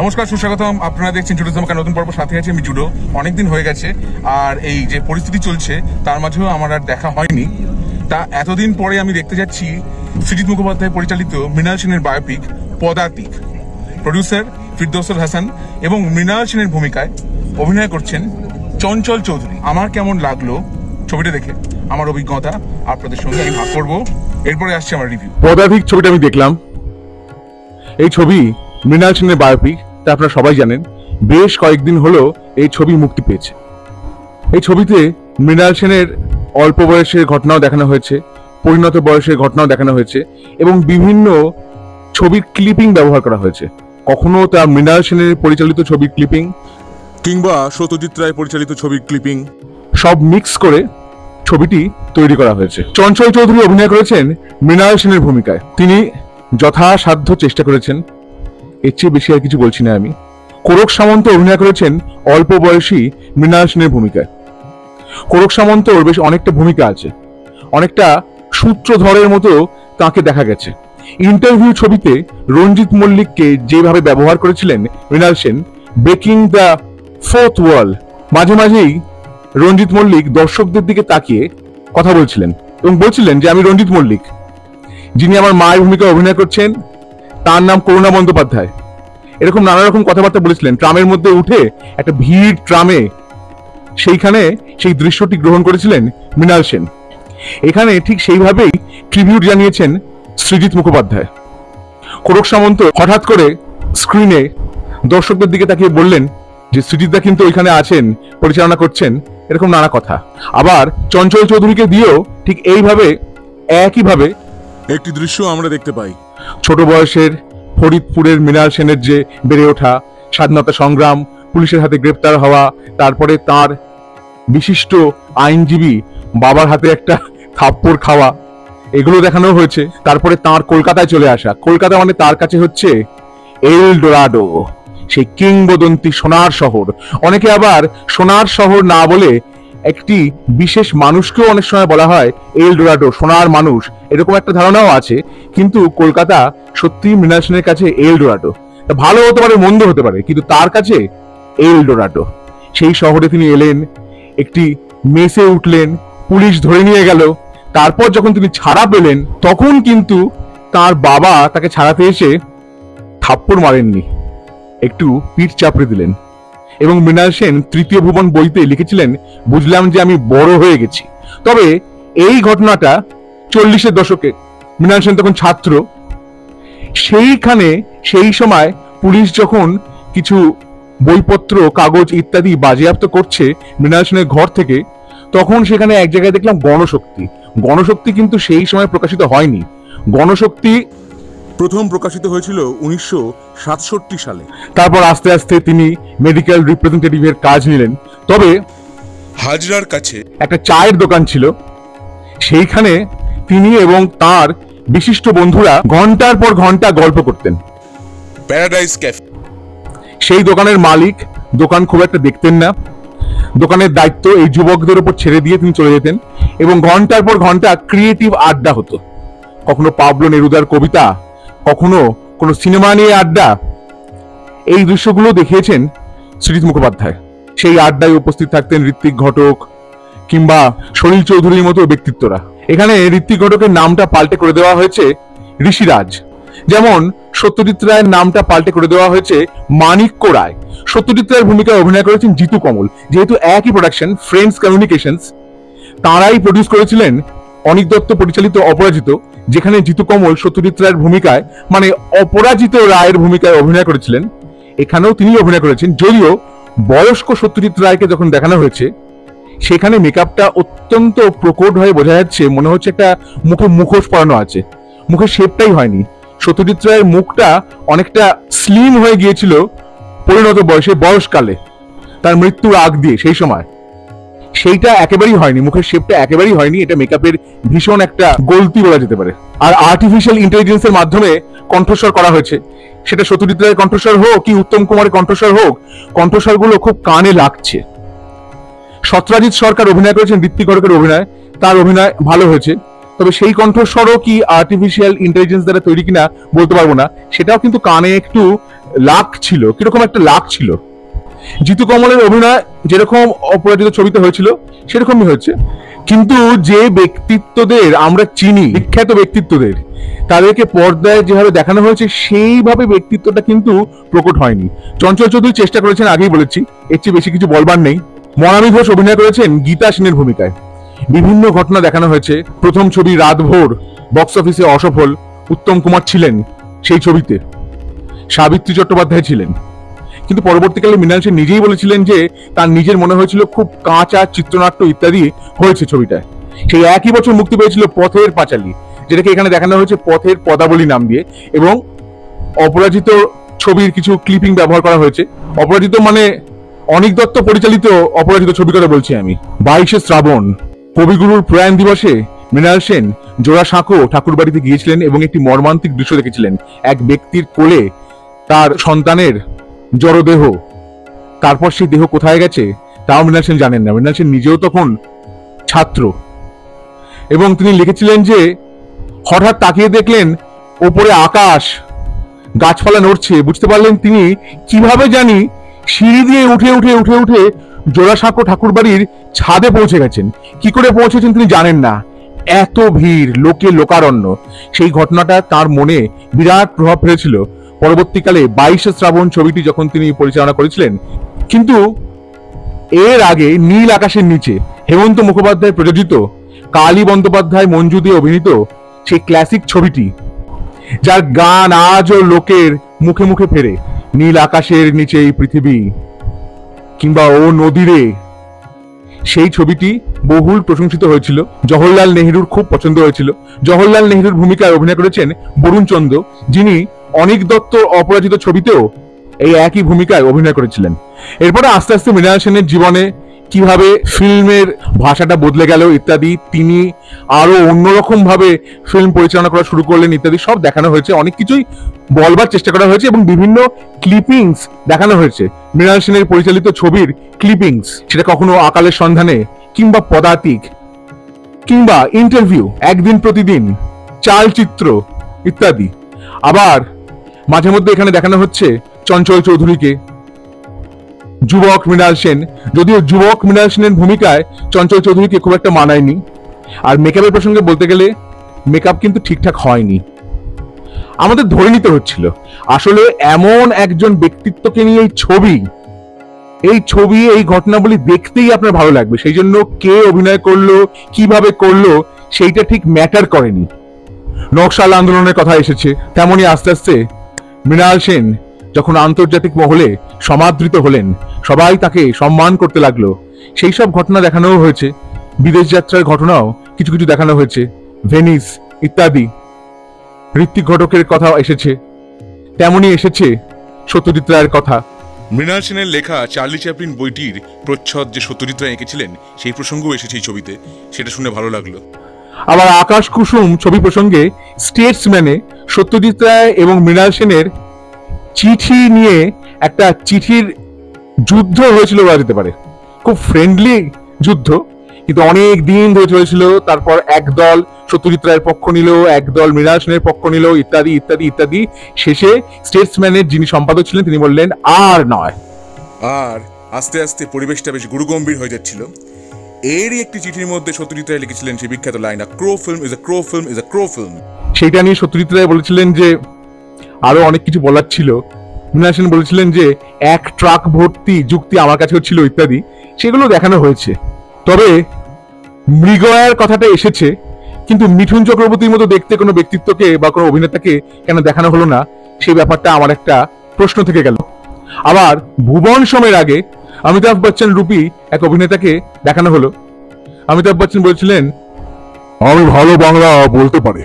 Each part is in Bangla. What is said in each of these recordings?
নমস্কার, সুস্বাগতম। আপনারা দেখছেন জুডো ধামাকা নতুন পর্ব। সাথে আছে আমি জুডো। অনেকদিন হয়ে গেছে, আর এই যে পরিস্থিতি চলছে তার মাঝেও আমার আর দেখা হয়নি। তা এতদিন পরে আমি দেখতে যাচ্ছি সৃজিত মুখোপাধ্যায় পরিচালিত মৃণাল সেনের বায়োপিক পদাতিক। প্রডিউসার ফিরদৌসুল হাসান এবং মৃণাল সেনের ভূমিকায় অভিনয় করছেন চঞ্চল চৌধুরী। আমার কেমন লাগলো ছবিটা দেখে, আমার অভিজ্ঞতা আপনাদের সঙ্গে আমি ভাগ করবো। এরপরে আসছে আমার রিভিউ। পদাতিক ছবিটা আমি দেখলাম। এই ছবি মৃণাল সেনের বায়োপিক, তা আপনারা সবাই জানেন। বেশ কয়েকদিন হলো এই ছবি মুক্তি পেয়েছে। এই ছবিতে মৃণাল সেনের অল্প বয়সের ঘটনাও দেখানো হয়েছে, পরিণত বয়সের ঘটনাও দেখানো হয়েছে এবং বিভিন্ন ছবির ক্লিপিং ব্যবহার করা হয়েছে। কখনো তা মৃণাল সেনের পরিচালিত ছবির ক্লিপিং কিংবা সত্যজিৎ রায় পরিচালিত ছবির ক্লিপিং, সব মিক্স করে ছবিটি তৈরি করা হয়েছে। চঞ্চল চৌধুরী অভিনয় করেছেন মৃণাল সেনের ভূমিকায়। তিনি যথাসাধ্য চেষ্টা করেছেন, এর চেয়ে বেশি আর কিছু বলছি না আমি। কোরক সামন্ত অভিনয় করেছেন অল্প বয়সী মৃণাল সেনের ভূমিকায়। কোরক সামন্তর বেশ অনেকটা ভূমিকা আছে, অনেকটা সূত্রধরের মতো তাকে দেখা গেছে। ইন্টারভিউ ছবিতে রঞ্জিত মল্লিককে যেভাবে ব্যবহার করেছিলেন Mrinal Sen, breaking the fourth wall, মাঝে মাঝেই রঞ্জিত মল্লিক দর্শকদের দিকে তাকিয়ে কথা বলছিলেন এবং বলছিলেন যে আমি রঞ্জিত মল্লিক। যিনি আমার মায়ের ভূমিকায় অভিনয় করছেন তার নাম করুণা বন্দ্যোপাধ্যায়। এরকম নানা রকম কথাবার্তা বলেছিলেন। ট্রামের মধ্যে উঠে একটা ভিড় ট্রামে, সেইখানে সেই দৃশ্যটি গ্রহণ করেছিলেন মৃণাল সেন। এখানে ঠিক সেইভাবেই ট্রিবিউট জানিয়েছেন সৃজিত মুখোপাধ্যায়। কোরক সামন্ত হঠাৎ করে স্ক্রিনে দর্শকদের দিকে তাকিয়ে বললেন যে সৃজিতদা কিন্তু ওইখানে আছেন, পরিচালনা করছেন, এরকম নানা কথা। আবার চঞ্চল চৌধুরীকে দিয়েও ঠিক এইভাবে একইভাবে একটি দৃশ্য আমরা দেখতে পাই। ছোট বয়সের ফরিদপুরের মৃণাল সেনের যে বেড়ে ওঠা, স্বাধীনতা সংগ্রাম, পুলিশের হাতে গ্রেপ্তার হওয়া, তারপরে তার বিশিষ্ট আইনজীবী বাবার হাতে একটা থাপ্পড় খাওয়া, এগুলো দেখানো হয়েছে। তারপরে তার কলকাতায় চলে আসা। কলকাতা মানে তার কাছে হচ্ছে এল ডোরাডো, সেই কিংবদন্তি সোনার শহর। অনেকে আবার সোনার শহর না বলে একটি বিশেষ মানুষকেও অনেক সময় বলা হয় এল ডোরাডো, সোনার মানুষ, এরকম একটা ধারণাও আছে। কিন্তু কলকাতা সত্যি মৃণাল সেনের কাছে এল ডোরাডো। ভালো হতে পারে, মন্দ হতে পারে, কিন্তু তার কাছে এল ডোরাডো। সেই শহরে তিনি এলেন, একটি মেসে উঠলেন, পুলিশ ধরে নিয়ে গেল। তারপর যখন তিনি ছাড়া পেলেন, তখন কিন্তু তার বাবা তাকে ছাড়াতে এসে থাপ্পড় মারেননি, একটু পিঠ চাপড়ে দিলেন। এবং মৃণাল সেন তৃতীয় ভুবন বইতে লিখেছিলেন, বুঝলাম যে আমি বড় হয়ে গেছি। তবে এই ঘটনাটা 40-এর দশকে, মৃণাল সেন তখন ছাত্র। সেইখানে সেই সময় পুলিশ যখন কিছু বইপত্র, কাগজ ইত্যাদি বাজেয়াপ্ত করছে মৃণাল সেনের ঘর থেকে, তখন সেখানে এক জায়গায় দেখলাম গণশক্তি। গণশক্তি কিন্তু সেই সময় প্রকাশিত হয়নি। গণশক্তি প্রথম প্রকাশিত হয়েছিল 1967 সালে। তারপর আস্তে আস্তে তিনি মেডিকেল রিপ্রেজেন্টেটিভের কাজ নিলেন। তবে হাজরার কাছে একটা চায়ের দোকান ছিল, সেইখানে তিনি এবং তার বিশিষ্ট বন্ধুরা ঘন্টার পর ঘন্টা গল্প করতেন। Paradise cafe. সেই দোকানের মালিক দোকান খুব একটা দেখতেন না, দোকানের দায়িত্ব এই যুবকদের উপর ছেড়ে দিয়ে তিনি চলে যেতেন এবং ঘন্টার পর ঘন্টা ক্রিয়েটিভ আড্ডা হতো। কখনো পাবলো নেরুদার কবিতা, কখনো কোনো সিনেমা নিয়ে আড্ডা। এই দৃশ্যগুলো দেখিয়েছেন সৃজিত মুখোপাধ্যায়। সেই আড্ডায় উপস্থিত থাকতেন ঋত্বিক ঘটক কিংবা সলিল চৌধুরীর মতো ব্যক্তিত্বরা। এখানে ঋত্বিক ঘটকের নামটা পাল্টে করে দেওয়া হয়েছে ঋষিরাজ, যেমন সত্যজিৎ রায়ের নামটা পাল্টে করে দেওয়া হয়েছে মানিক্য রায়। সত্যজিৎ রায়ের ভূমিকায় অভিনয় করেছেন জিতু কমল। যেহেতু একই প্রোডাকশন, ফ্রেন্ডস কমিউনিকেশনস, তারাই প্রডিউস করেছিলেন অনিক দত্ত পরিচালিত অপরাজিত, যেখানে জিতু কমল সত্যজিৎ রায়ের ভূমিকায় মানে অপরাজিত রায়ের ভূমিকায় অভিনয় করেছিলেন। এখানেও তিনি অভিনয় করেছেন, যদিও বয়স্ক সত্যজিৎ রায়কে যখন দেখানো হয়েছে সেখানে মেকআপটা অত্যন্ত প্রকট হয়ে বোঝা যাচ্ছে, মনে হচ্ছে একটা মুখে মুখোশ পরানো আছে, মুখের শেপটাই হয়নি। সত্যজিৎ রায়ের মুখটা অনেকটা স্লিম হয়ে গিয়েছিল পরিণত বয়সে, বয়সকালে, তার মৃত্যুর আগ দিয়ে। সেই সময় সেইটা একেবারেই হয়নি, মুখের শেপটা একেবারেই হয়নি। এটা মেকআপের ভীষণ একটা গলতি বলা যেতে পারে। আর আর্টিফিশিয়াল ইন্টেলিজেন্সের মাধ্যমে কণ্ঠস্বর করা হয়েছে, সেটা সত্যজিৎ রায়ের কণ্ঠস্বর হোক কি উত্তম কুমারের কণ্ঠস্বর হোক, কণ্ঠস্বরগুলো খুব কানে লাগছে। সত্যজিৎ সরকার অভিনয় করেছেন ঋত্বিক ঘটকের অভিনয়, তার অভিনয় ভালো হয়েছে। তবে সেই কণ্ঠস্বরও কি আর্টিফিশিয়াল ইন্টেলিজেন্স দ্বারা তৈরি কিনা বলতে পারবো না, সেটাও কিন্তু কানে একটু লাক ছিল, কিরকম একটা লাক ছিল। জিতু কমলের অভিনয় যেরকম অপরাজিত ছবিতে হয়েছিল সেরকমই হয়েছে, কিন্তু যে ব্যক্তিত্বদের আমরা চিনি, বিখ্যাত ব্যক্তিত্বদের, তাদেরকে পর্দায় যেভাবে দেখানো হয়েছে সেইভাবে ব্যক্তিত্বটা কিন্তু প্রকট হয়নি। চঞ্চল চৌধুরী চেষ্টা করেছেন, আগেই বলেছি, এর চেয়ে বেশি কিছু বলবার নেই। মনামি ঘোষ অভিনয় করেছেন গীতা সেনের ভূমিকায়। বিভিন্ন ঘটনা দেখানো হয়েছে। প্রথম ছবি রাতভোর বক্স অফিসে অসফল, উত্তম কুমার ছিলেন সেই ছবিতে, সাবিত্রী চট্টোপাধ্যায় ছিলেন, কিন্তু পরবর্তীকালে মৃণাল সেন নিজেই বলেছিলেন যে তার নিজের মনে হয়েছিল খুব কাঁচা চিত্রনাট্য ইত্যাদি হয়েছে ছবিটায়। সেই একই বছর মুক্তি পেয়েছিল পথের পাঁচালী, যেটাকে এখানে দেখানো হয়েছে পথের পদাবলী নাম দিয়ে, এবং অপরাজিত ছবির কিছু ক্লিপিং ব্যবহার করা হয়েছে। অপরাজিত মানে অনিক দত্ত পরিচালিত অপরাজিত ছবি কথা বলছি আমি। 22শে শ্রাবণ কবিগুরুর প্রয়াণ দিবসে মৃণাল সেন জোড়াসাঁকো ঠাকুর বাড়িতে গিয়েছিলেন এবং একটি মর্মান্তিক দৃশ্য দেখেছিলেন। এক ব্যক্তির কোলে তার সন্তানের জড়দেহ, তারপর সেই দেহ কোথায় গেছে তাও মৃণাল সেন জানেন না। মৃণাল সেন নিজেও তখন ছাত্র, এবং তিনি লিখেছিলেন যে হঠাৎ তাকিয়ে দেখলেন ওপরে আকাশ, গাছপালা নড়ছে, বুঝতে পারলেন তিনি কিভাবে জানি সিঁড়ি দিয়ে উঠে উঠে উঠে উঠে জোড়াসাঁকো ঠাকুর বাড়ির ছাদে পৌঁছে গেছেন। কি করে পৌঁছেছেন তিনি জানেন না, এত ভিড়, লোকে লোকারণ্য। সেই ঘটনাটা তার মনে বিরাট প্রভাব ফেলেছিল। পরবর্তীকালে 22শে শ্রাবণ ছবিটি যখন তিনি পরিচালনা করেছিলেন, কিন্তু এর আগে নীল আকাশের নিচে হেমন্ত মুখোপাধ্যায় প্রযোজিত, কালী বন্দ্যোপাধ্যায় মঞ্জু দিয়ে অভিনীত সেই ক্লাসিক ছবিটি, যার গান আজও লোকের মুখে মুখে ফেরে, নীল আকাশের নিচে এই পৃথিবী, কিংবা ও নদীরে, সেই ছবিটি বহুল প্রশংসিত হয়েছিল। জওহরলাল নেহরুর খুব পছন্দ হয়েছিল। জওহরলাল নেহরুর ভূমিকায় অভিনয় করেছেন বরুণ চন্দ্র, যিনি অনিক দত্ত অপরাজিত ছবিতেও এই একই ভূমিকায় অভিনয় করেছিলেন। এরপরে আস্তে আস্তে মৃণাল সেনের জীবনে কিভাবে ফিল্মের ভাষাটা বদলে গেল ইত্যাদি, তিনি আরো অন্যরকম ভাবে ফিল্ম পরিচালনা করা শুরু করলেন ইত্যাদি সব দেখানো হয়েছে। অনেক কিছুই বলবার চেষ্টা করা হয়েছে এবং বিভিন্ন ক্লিপিংস দেখানো হয়েছে। মৃণাল সেনের পরিচালিত ছবির ক্লিপিংস, সেটা কখনো আকালের সন্ধানে, কিংবা পদাতিক, কিংবা ইন্টারভিউ, একদিন প্রতিদিন, চালচিত্র ইত্যাদি। আবার মাঝে মধ্যে এখানে দেখানো হচ্ছে চঞ্চল চৌধুরীকে, যুবক মৃণাল সেন, যদিও যুবক মৃণাল সেনের ভূমিকায় চঞ্চল চৌধুরীকে খুব একটা মানায়নি। আর মেকআপের প্রসঙ্গে বলতে গেলে মেকআপ কিন্তু ঠিকঠাক হয়নি। আমাদের ধরে নিতে হচ্ছিল আসলে এমন একজন ব্যক্তিত্বকে নিয়ে এই ছবি এই ঘটনাবলী দেখতেই আপনার ভালো লাগবে, সেই জন্য কে অভিনয় করলো, কিভাবে করলো, সেইটা ঠিক ম্যাটার করেনি। নকশাল আন্দোলনের কথা এসেছে, তেমনি আস্তে আস্তে মৃণাল সেন যখন আন্তর্জাতিক মহলে সমাদৃত হলেন, সবাই তাকে সম্মান করতে লাগলো, সেই সব ঘটনা দেখানোও হয়েছে। বিদেশ যাত্রার ঘটনাও কিছু কিছু দেখানো হয়েছে, ভেনিস ইত্যাদি। ঋত্বিক ঘটকের কথা এসেছে, তেমনি এসেছে সত্যজিৎ রায়ের কথা। মৃণাল সেনের লেখা চার্লি চ্যাপলিন বইটির প্রচ্ছদ যে সত্যজিৎ রায় এঁকেছিলেন সেই প্রসঙ্গও এসেছে এই ছবিতে, সেটা শুনে ভালো লাগলো। আবার আকাশ কুসুম ছবি প্রসঙ্গে স্টেটসম্যানে সত্যজিৎ রায় এবং মৃণাল সেনের চিঠি নিয়ে একটা চিঠির যুদ্ধ হয়েছিল বলা যেতে পারে। খুব ফ্রেন্ডলি যুদ্ধ, কিন্তু অনেক দিন ধরে চলেছিল। তারপর একদল সত্যজিৎ রায়ের পক্ষ নিল, একদল মৃণাল সেনের পক্ষ নিল, ইত্যাদি ইত্যাদি ইত্যাদি। শেষে স্টেটসম্যানের যিনি সম্পাদক ছিলেন তিনি বললেন আর নয়। আর আস্তে আস্তে পরিবেশটা বেশ গুরুগম্ভীর হয়ে যাচ্ছিল। এরই একটি চিঠির মধ্যে সত্যজিৎ রায় লিখেছিলেন সেই বিখ্যাত line, a crow film is a crow film is a crow film. সেইটা নিয়ে সত্যজিৎ রায় বলেছিলেন যে আরো অনেক কিছু বলার ছিল। মৃণাল সেন বলেছিলেন যে এক ট্রাক ভর্তি যুক্তি আমার কাছেও ছিল ইত্যাদি, সেগুলো দেখানো হয়েছে। তবে মৃগয়ার কথাটা এসেছে, কিন্তু মিঠুন চক্রবর্তীর মতো দেখতে কোনো ব্যক্তিত্বকে বা কোনো অভিনেতাকে কেন দেখানো হলো না, সেই ব্যাপারটা আমার একটা প্রশ্ন থেকে গেল। আবার ভুবন সোমের আগে অমিতাভ বচ্চন রূপী এক অভিনেতাকে দেখানো হলো। অমিতাভ বচ্চন বলছিলেন আমি ভালো বাংলা বলতে পারি,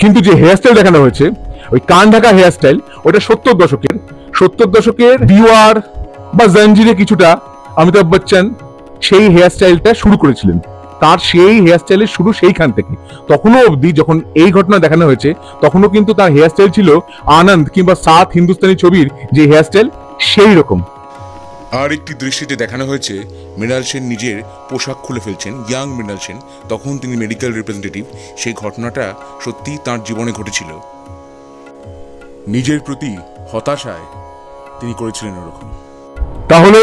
কিন্তু যে হেয়ার স্টাইল দেখানো হয়েছে, ওই কান ঢাকা হেয়ার স্টাইল, ওটা 70 দশকের দিওয়ার বা জঞ্জিরে কিছুটা অমিতাভ বচ্চন সেই হেয়ার স্টাইলটা শুরু করেছিলেন। তার সেই হেয়ার স্টাইলের শুরু সেইখান থেকে। তখনও অবধি যখন এই ঘটনা দেখানো হয়েছে, তখনও কিন্তু তার হেয়ার স্টাইল ছিল আনন্দ কিংবা সাত হিন্দুস্তানি ছবির যে হেয়ার স্টাইল সেই রকম। আর একটি দৃশ্যে দেখানো হয়েছে মৃণাল সেন নিজের পোশাক খুলে ফেলছেন, ইয়াং মৃণাল সেন, তখন তিনি মেডিকেল রিপ্রেজেন্টেটিভ। সেই ঘটনাটা সত্যিই তার জীবনে ঘটেছিল। নিজের প্রতি হতাশায় তিনি করেছিলেন ওরকম। তাহলে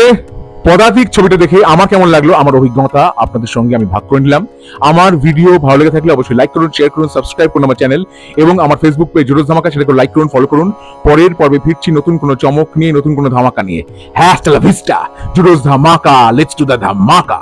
পদাতিক ছবিটা দেখে আমার কেমন লাগলো, আমার অভিজ্ঞতা আপনাদের সঙ্গে আমি ভাগ করে নিলাম। আমার ভিডিও ভালো লেগে থাকলে অবশ্যই লাইক করুন, শেয়ার করুন, সাবস্ক্রাইব করুন আমার চ্যানেল, এবং আমার ফেসবুক পেজ জুডোস ধামাকা, সেটাকে লাইক করুন, ফলো করুন। পরের পর্বে ফিরছি নতুন কোনো চমক নিয়ে, নতুন কোনো ধামাকা নিয়ে। হ্যাস্টালা ভিস্টা জুডোস ধামাকা, লেটস ডু দ্য ধামাকা।